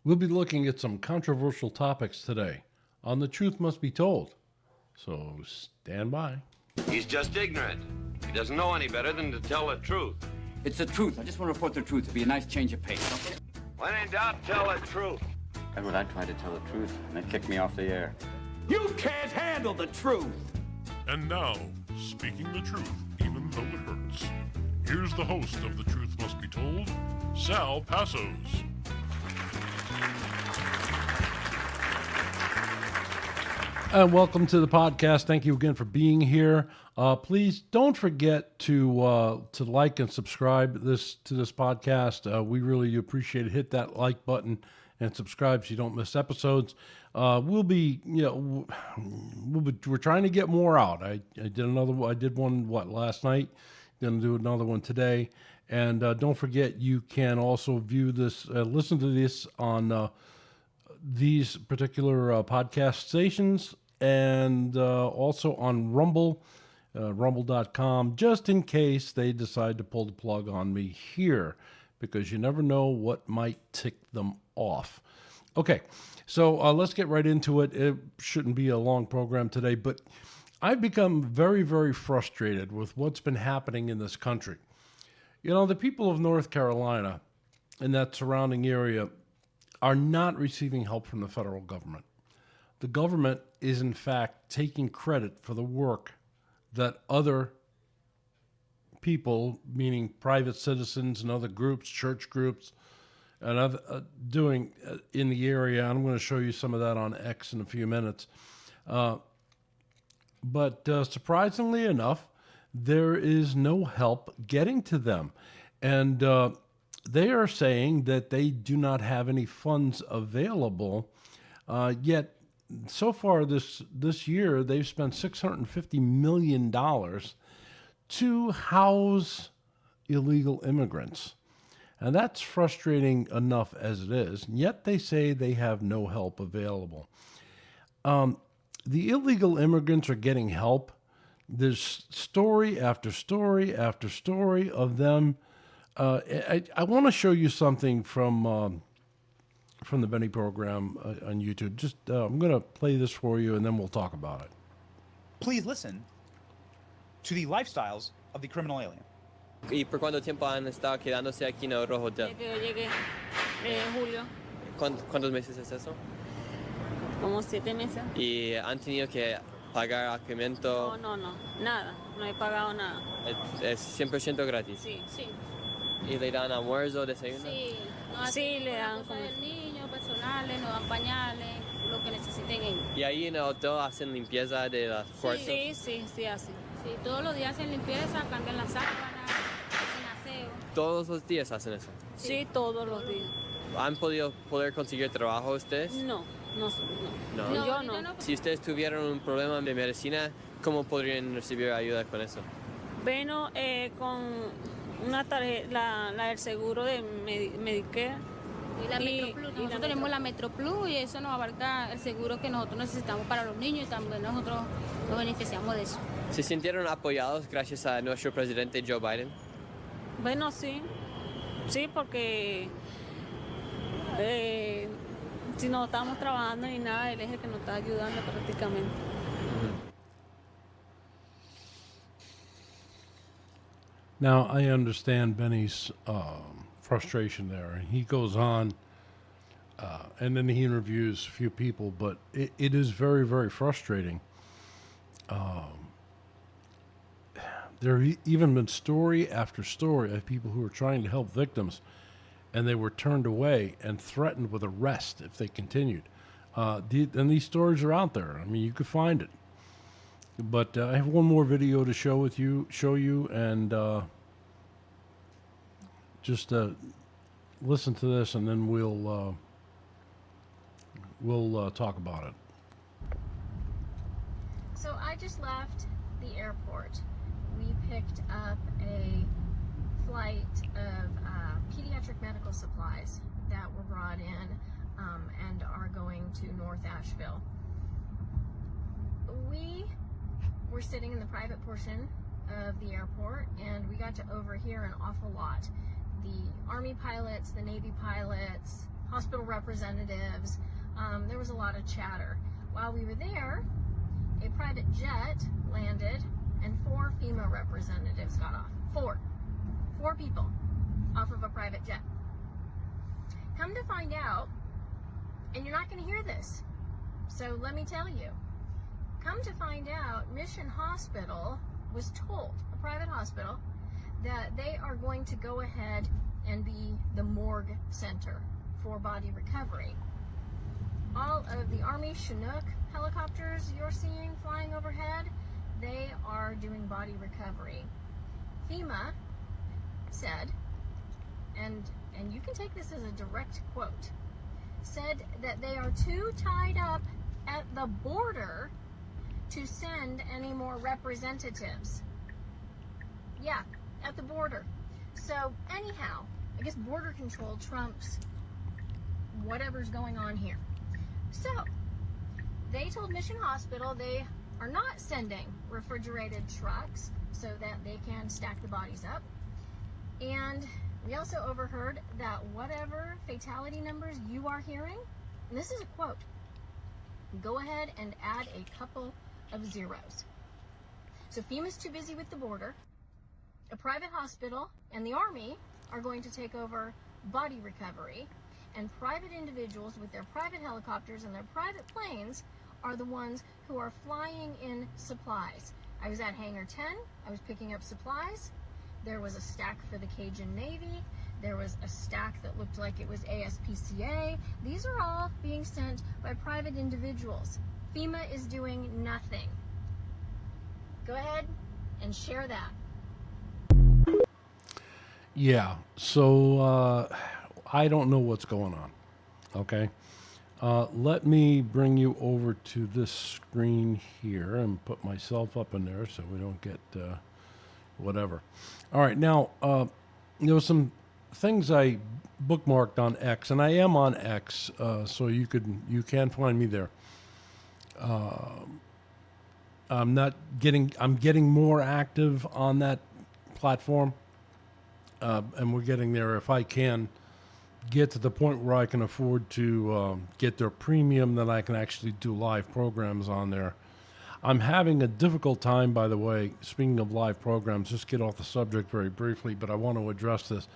We'll be looking at some controversial topics today on The Truth Must Be Told. So stand by. He's just ignorant. He doesn't know any better than to tell the truth. It's the truth. I just want to report the truth. It'd be a nice change of pace. When in doubt, tell the truth. Edward, I tried to tell the truth, and they kicked me off the air. You can't handle the truth. And now, speaking the truth, even though it hurts. Here's the host of The Truth Must Be Told, Sal Passos. And welcome to the podcast. Thank you again for being here. Please don't forget to like and subscribe to this podcast. We really appreciate it. Hit that like button and subscribe so you don't miss episodes. We're trying to get more out. I did one last night. Going to do another one today. And don't forget, you can also view this, listen to this on these particular podcast stations and also on Rumble, rumble.com, just in case they decide to pull the plug on me here, because you never know what might tick them off. Okay, so let's get right into it. It shouldn't be a long program today, but I've become very, very frustrated with what's been happening in this country. You know, the people of North Carolina and that surrounding area are not receiving help from the federal government. The government is, in fact, taking credit for the work that other people, meaning private citizens and other groups, church groups, and other, doing in the area. I'm going to show you some of that on X in a few minutes. But surprisingly enough, there is no help getting to them. And they are saying that they do not have any funds available. Yet, so far this year, they've spent $650 million to house illegal immigrants. And that's frustrating enough as it is. Yet they say they have no help available. The illegal immigrants are getting help. There's story after story after story of them. I want to show you something from the Benny program on YouTube. Just I'm going to play this for you, and then we'll talk about it. Please listen to the lifestyles of the criminal alien. ¿Y por cuánto tiempo han estado quedándose aquí en el Rojo Hotel? Desde que yo llegué, julio, ¿Cuántos meses es eso? como 7 meses. ¿Y han tenido que pagar alojamiento? No, nada, no he pagado nada. ¿Es 100% gratis? Sí. ¿Y le dan almuerzo, desayuno? Sí, le dan cosas del niño, personales, nos dan pañales, lo que necesiten ellos. ¿Y ahí en el hotel hacen limpieza de las puertas? Sí, hacen. Sí, todos los días hacen limpieza, cambian las sábanas, hacen aseo. ¿Todos los días hacen eso? Sí, todos los días. ¿Han poder conseguir trabajo ustedes? No. Yo no. Si ustedes tuvieran un problema de medicina, ¿cómo podrían recibir ayuda con eso? Bueno, con una tarjeta, la del seguro de Medicare. Y la MetroPlus. Nosotros tenemos la MetroPlus y eso nos abarca el seguro que nosotros necesitamos para los niños y también nosotros nos beneficiamos de eso. ¿Se sintieron apoyados gracias a nuestro presidente Joe Biden? Bueno, sí, porque si no estamos trabajando ni nada, él es el que nos está ayudando prácticamente. Now, I understand Benny's frustration there. And he goes on, and then he interviews a few people, but it is very, very frustrating. There have even been story after story of people who are trying to help victims, and they were turned away and threatened with arrest if they continued. And these stories are out there. I mean, you could find it. But I have one more video to show you, and just listen to this, and then we'll talk about it. So I just left the airport. We picked up a flight of pediatric medical supplies that were brought in and are going to North Asheville. We were sitting in the private portion of the airport, and we got to overhear an awful lot. The Army pilots, the Navy pilots, hospital representatives. There was a lot of chatter. While we were there, a private jet landed and 4 FEMA representatives got off. Four people off of a private jet. Come to find out, and you're not going to hear this, so let me tell you. Come to find out, Mission Hospital was told, a private hospital, that they are going to go ahead and be the morgue center for body recovery. All of the Army Chinook helicopters you're seeing flying overhead, they are doing body recovery. FEMA said, and you can take this as a direct quote, said that they are too tied up at the border to send any more representatives. Yeah, at the border. So anyhow, I guess border control trumps whatever's going on here. So they told Mission Hospital they are not sending refrigerated trucks so that they can stack the bodies up. And we also overheard that whatever fatality numbers you are hearing, and this is a quote, go ahead and add a couple of zeros. So FEMA's too busy with the border. A private hospital and the Army are going to take over body recovery, and private individuals with their private helicopters and their private planes are the ones who are flying in supplies. I was at Hangar 10, I was picking up supplies. There was a stack for the Cajun Navy. There was a stack that looked like it was ASPCA. These are all being sent by private individuals. FEMA is doing nothing. Go ahead and share that. Yeah, so I don't know what's going on, okay? Let me bring you over to this screen here and put myself up in there so we don't get whatever. All right, now, there was some things I bookmarked on X, and I am on X, so you can find me there. I'm getting more active on that platform, and we're getting there. If I can get to the point where I can afford to get their premium, then I can actually do live programs on there. I'm having a difficult time, by the way, speaking of live programs, just get off the subject very briefly, but I want to address this.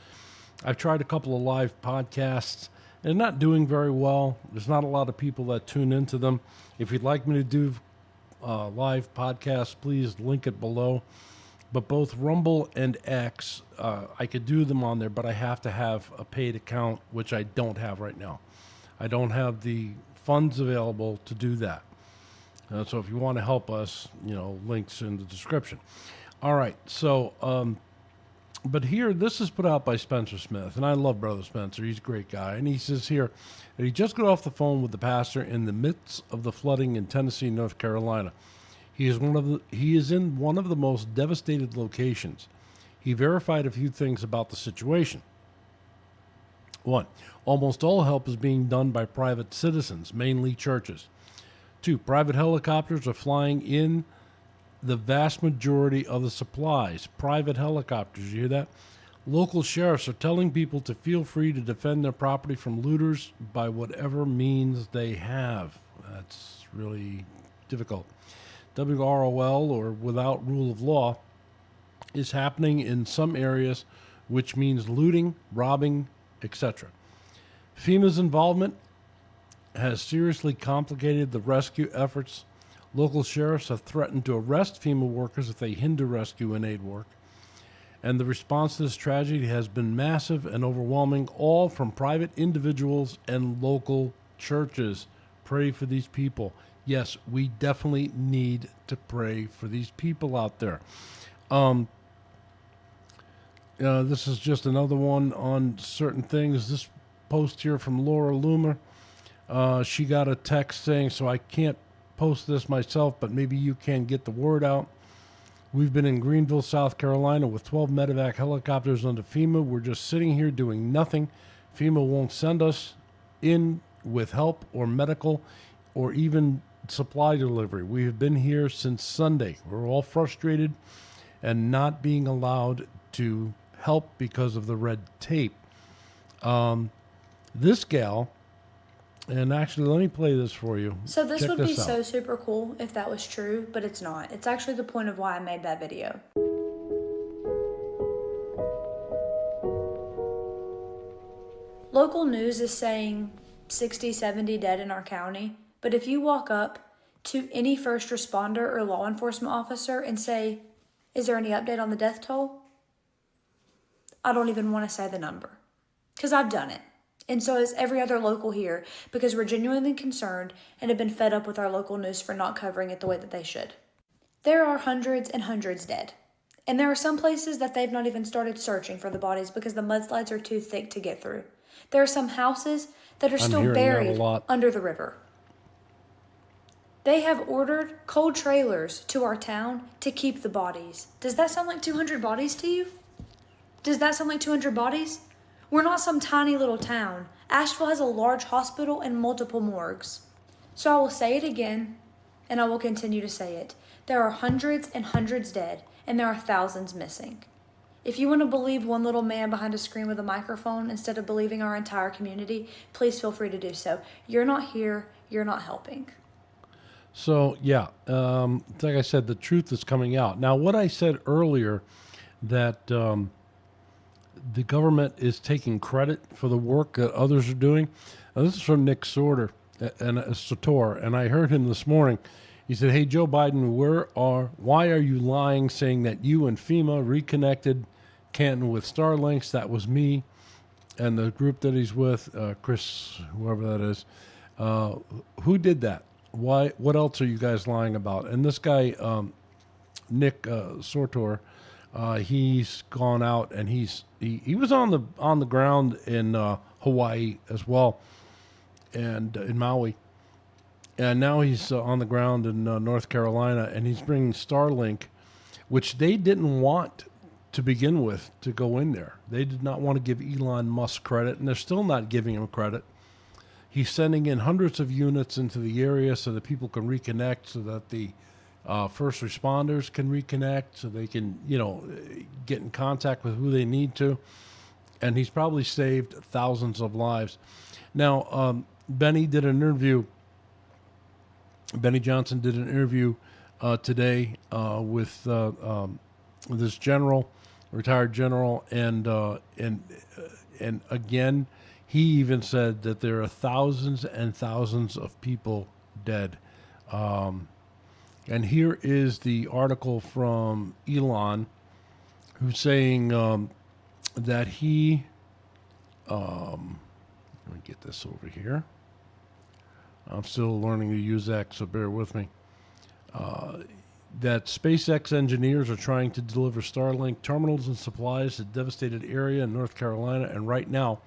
I've tried a couple of live podcasts. They're not doing very well. There's not a lot of people that tune into them. If you'd like me to do live podcasts, please link it below. But both Rumble and X, I could do them on there, but I have to have a paid account, which I don't have right now. I don't have the funds available to do that. So if you want to help us, links in the description. All right, so, but here, this is put out by Spencer Smith, and I love Brother Spencer. He's a great guy. And he says here that he just got off the phone with the pastor in the midst of the flooding in Tennessee and North Carolina. He is in one of the most devastated locations. He verified a few things about the situation. 1, almost all help is being done by private citizens, mainly churches. 2, private helicopters are flying in the vast majority of the supplies. Private helicopters, you hear that? Local sheriffs are telling people to feel free to defend their property from looters by whatever means they have. That's really difficult. WROL, or without rule of law, is happening in some areas, which means looting, robbing, etc. FEMA's involvement has seriously complicated the rescue efforts. Local sheriffs have threatened to arrest FEMA workers if they hinder rescue and aid work. And the response to this tragedy has been massive and overwhelming, all from private individuals and local churches. Pray for these people. Yes, we definitely need to pray for these people out there. This is just another one on certain things. This post here from Laura Loomer. She got a text saying, so I can't post this myself, but maybe you can get the word out. We've been in Greenville, South Carolina with 12 medevac helicopters under FEMA. We're just sitting here doing nothing. FEMA won't send us in with help or medical or even supply delivery. We have been here since Sunday. We're all frustrated and not being allowed to help because of the red tape. This gal, and actually, let me play this for you. So this Check would be out. so super cool if that was true, but it's not. It's actually the point of why I made that video. Local news is saying 60, 70 dead in our county, but if you walk up to any first responder or law enforcement officer and say, is there any update on the death toll? I don't even want to say the number, because I've done it. And so has every other local here, because we're genuinely concerned and have been fed up with our local news for not covering it the way that they should. There are hundreds and hundreds dead. And there are some places that they've not even started searching for the bodies because the mudslides are too thick to get through. There are some houses that are still buried under the river. They have ordered cold trailers to our town to keep the bodies. Does that sound like 200 bodies to you? Does that sound like 200 bodies? We're not some tiny little town. Asheville has a large hospital and multiple morgues. So I will say it again, and I will continue to say it. There are hundreds and hundreds dead, and there are thousands missing. If you want to believe one little man behind a screen with a microphone instead of believing our entire community, please feel free to do so. You're not here. You're not helping. So, yeah, like I said, the truth is coming out. Now, what I said earlier, that the government is taking credit for the work that others are doing. Now, this is from Nick Sorter, and I heard him this morning. He said, "Hey, Joe Biden, why are you lying, saying that you and FEMA reconnected Canton with Starlinks?" That was me and the group that he's with, Chris, whoever that is. Who did that? Why? What else are you guys lying about? And this guy, Nick Sortor, he's gone out and he was on the ground in Hawaii as well, and in Maui, and now he's on the ground in North Carolina, and he's bringing Starlink, which they didn't want to begin with to go in there. They did not want to give Elon Musk credit, and they're still not giving him credit. He's sending in hundreds of units into the area so that people can reconnect, so that the first responders can reconnect, so they can, get in contact with who they need to. And he's probably saved thousands of lives. Now, Benny Johnson did an interview today with this general, retired general, and again, he even said that there are thousands and thousands of people dead. And here is the article from Elon, who's saying that he, let me get this over here. I'm still learning to use X, so bear with me. That SpaceX engineers are trying to deliver Starlink terminals and supplies to a devastated area in North Carolina, and right now,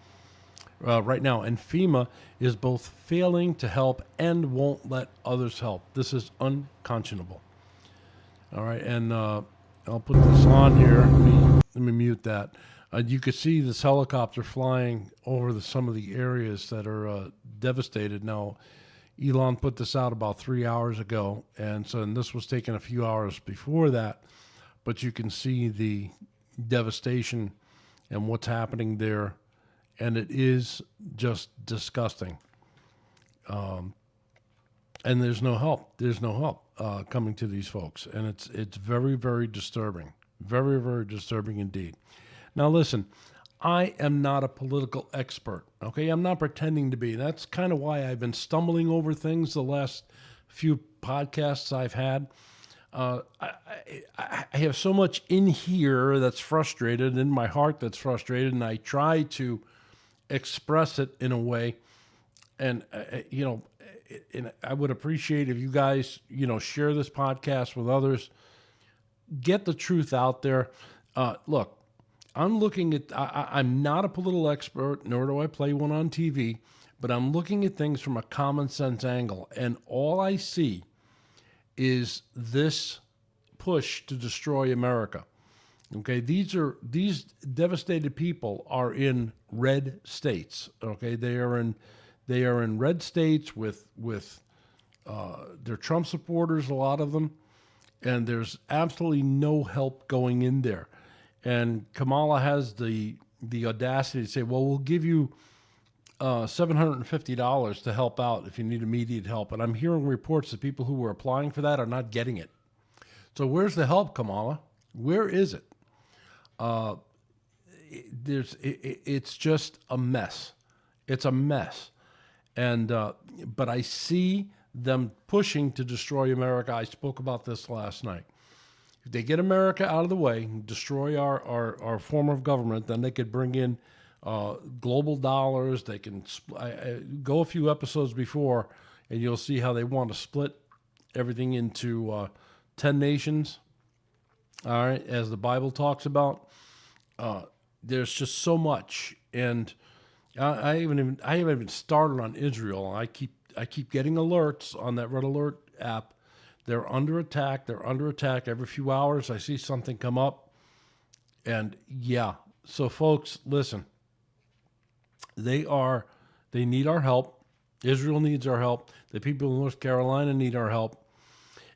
and FEMA is both failing to help and won't let others help. This is unconscionable. All right, and I'll put this on here. Let me mute that. You could see this helicopter flying over some of the areas that are devastated. Now, Elon put this out about 3 hours ago, and this was taken a few hours before that, but you can see the devastation and what's happening there. And it is just disgusting. And there's no help. There's no help coming to these folks. And it's very, very disturbing. Very, very disturbing indeed. Now, listen, I am not a political expert, okay? I'm not pretending to be. That's kind of why I've been stumbling over things the last few podcasts I've had. I have so much in here that's frustrated, in my heart that's frustrated, and I try to express it in a way, and and I would appreciate if you guys share this podcast with others, get the truth out there. Look, I'm looking at I'm not a political expert, nor do I play one on TV, but I'm looking at things from a common sense angle, and all I see is this push to destroy America. Okay, these devastated people are in red states. Okay, they are in red states with they're Trump supporters, a lot of them, and there's absolutely no help going in there. And Kamala has the audacity to say, "Well, we'll give you $750 to help out if you need immediate help. And I'm hearing reports that people who were applying for that are not getting it. So where's the help, Kamala? Where is it? It's just a mess. It's a mess. And but I see them pushing to destroy America. I spoke about this last night. If they get America out of the way, destroy our form of government, then they could bring in global dollars. They can go a few episodes before, and you'll see how they want to split everything into 10 nations. All right, as the Bible talks about. There's just so much, and I haven't even started on Israel. I keep getting alerts on that Red Alert app. They're under attack. They're under attack every few hours. I see something come up, and yeah. So folks, listen. They need our help. Israel needs our help. The people of North Carolina need our help.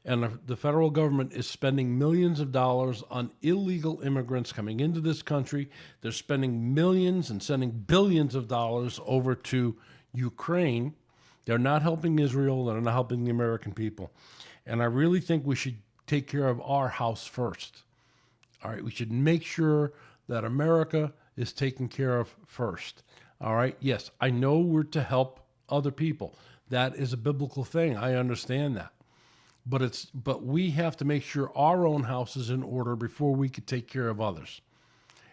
And the federal government is spending millions of dollars on illegal immigrants coming into this country. They're spending millions and sending billions of dollars over to Ukraine. They're not helping Israel. They're not helping the American people. And I really think we should take care of our house first. All right, we should make sure that America is taken care of first. All right, yes, I know we're to help other people. That is a biblical thing. I understand that. But we have to make sure our own house is in order before we could take care of others.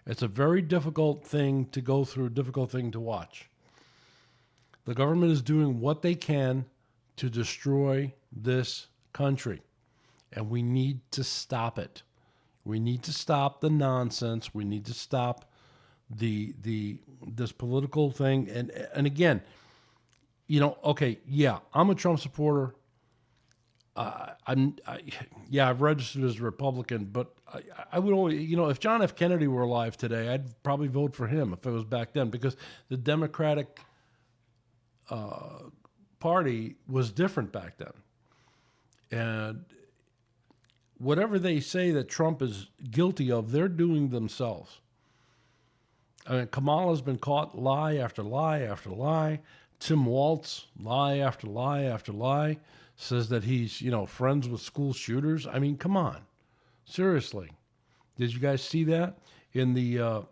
It's a very difficult thing to go through, a difficult thing to watch. The government is doing what they can to destroy this country, and we need to stop it. We need to stop the nonsense. We need to stop this political thing. And again, okay, yeah, I'm a Trump supporter. I've registered as a Republican, but I would always, if John F. Kennedy were alive today, I'd probably vote for him if it was back then, because the Democratic Party was different back then. And whatever they say that Trump is guilty of, they're doing themselves. I mean, Kamala's been caught lie after lie after lie. Tim Walz, lie after lie after lie. Says that he's, friends with school shooters. I mean, come on, seriously. Did you guys see that in the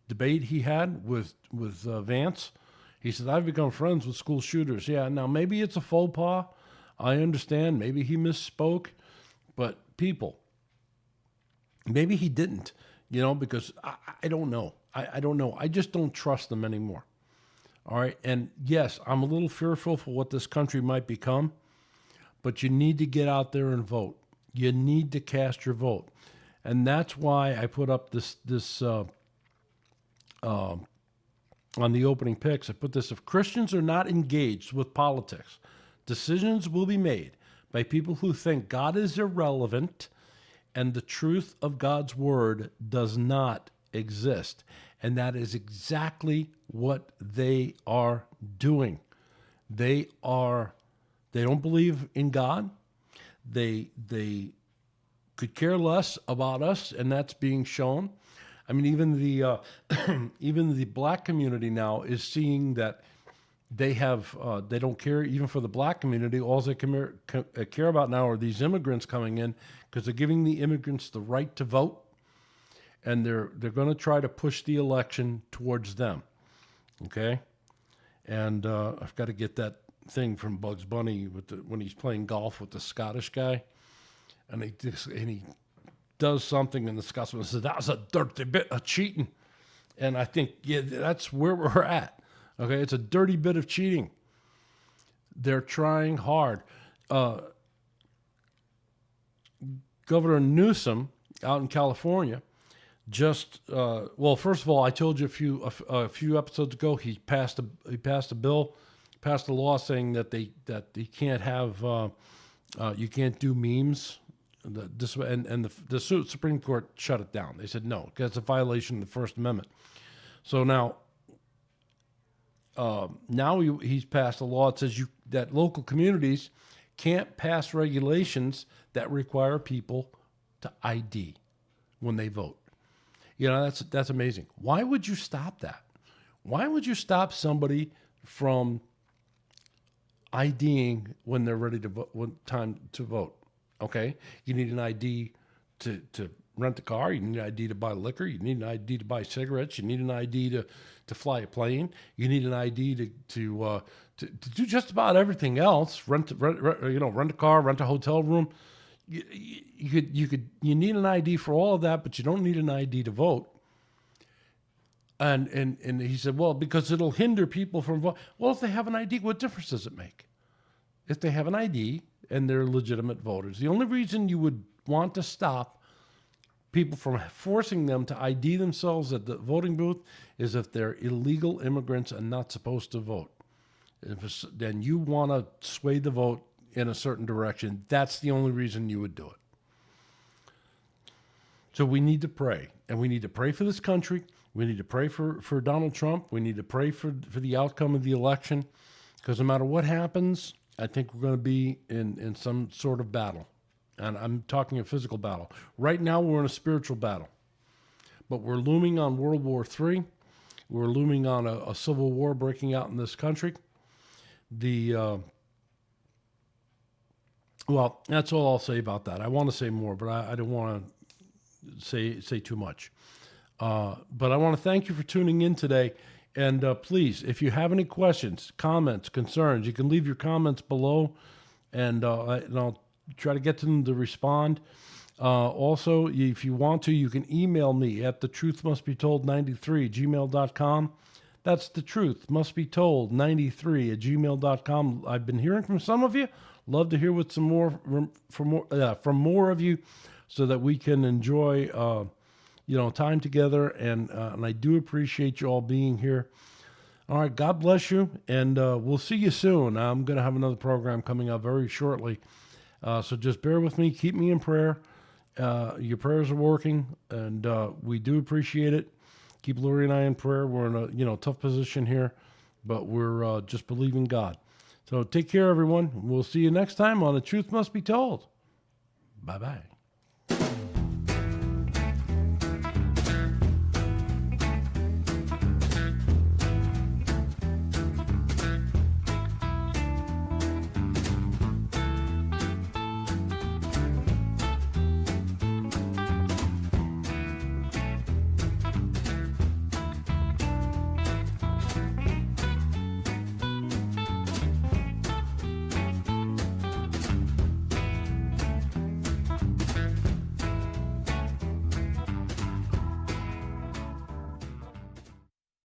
debate he had with Vance? He said, "I've become friends with school shooters." Yeah, now maybe it's a faux pas. I understand. Maybe he misspoke, but people, maybe he didn't. Because I don't know. I don't know. I just don't trust them anymore. All right. And yes, I'm a little fearful for what this country might become, but you need to get out there and vote. You need to cast your vote. And that's why I put up this on the opening picks. I put this: if Christians are not engaged with politics, decisions will be made by people who think God is irrelevant and the truth of God's word does not exist. And that is exactly what they are doing. They don't believe in God. They could care less about us, and that's being shown. I mean, even the black community now is seeing that they don't care even for the black community. All they care about now are these immigrants coming in, because they're giving the immigrants the right to vote. And they're going to try to push the election towards them, okay? And I've got to get that thing from Bugs Bunny when he's playing golf with the Scottish guy, and he does something, and the Scotsman says, "That was a dirty bit of cheating," and I think that's where we're at. Okay, it's a dirty bit of cheating. They're trying hard. Governor Newsom out in California. First of all, I told you a few episodes ago, he passed a law saying that they can't have you can't do memes. The Supreme Court shut it down. They said no, because it's a violation of the First Amendment. So now he's passed a law that says that local communities can't pass regulations that require people to ID when they vote. That's amazing. Why would you stop that? Why would you stop somebody from IDing when they're ready to vote, when time to vote? Okay, you need an ID to rent a car. You need an ID to buy liquor. You need an ID to buy cigarettes. You need an ID to fly a plane. You need an ID to do just about everything else. Rent a car, rent a hotel room. You need an ID for all of that, but you don't need an ID to vote. And he said, well, because it'll hinder people from voting. Well, if they have an ID, what difference does it make? If they have an ID and they're legitimate voters, the only reason you would want to stop people from forcing them to ID themselves at the voting booth is if they're illegal immigrants and not supposed to vote. Then you want to sway the vote in a certain direction. That's the only reason you would do it. So we need to pray, and we need to pray for this country. We need to pray for Donald Trump. We need to pray for the outcome of the election, because no matter what happens, I think we're going to be in some sort of battle. And I'm talking a physical battle. Right now, we're in a spiritual battle. But we're looming on World War III. We're looming on a civil war breaking out in this country. Well, that's all I'll say about that. I want to say more, but I don't want to say too much. But I want to thank you for tuning in today. And please, if you have any questions, comments, concerns, you can leave your comments below, and I'll try to get to them to respond. Also, if you want to, you can email me at thetruthmustbetold93@gmail.com. That's thetruthmustbetold93@gmail.com. I've been hearing from some of you. Love to hear what from more of you, so that we can enjoy time together. And I do appreciate you all being here. All right, God bless you, and we'll see you soon. I'm going to have another program coming up very shortly. So just bear with me. Keep me in prayer. Your prayers are working, and we do appreciate it. Keep Lori and I in prayer. We're in a tough position here, but we're just believing God. So take care, everyone. We'll see you next time on The Truth Must Be Told. Bye-bye.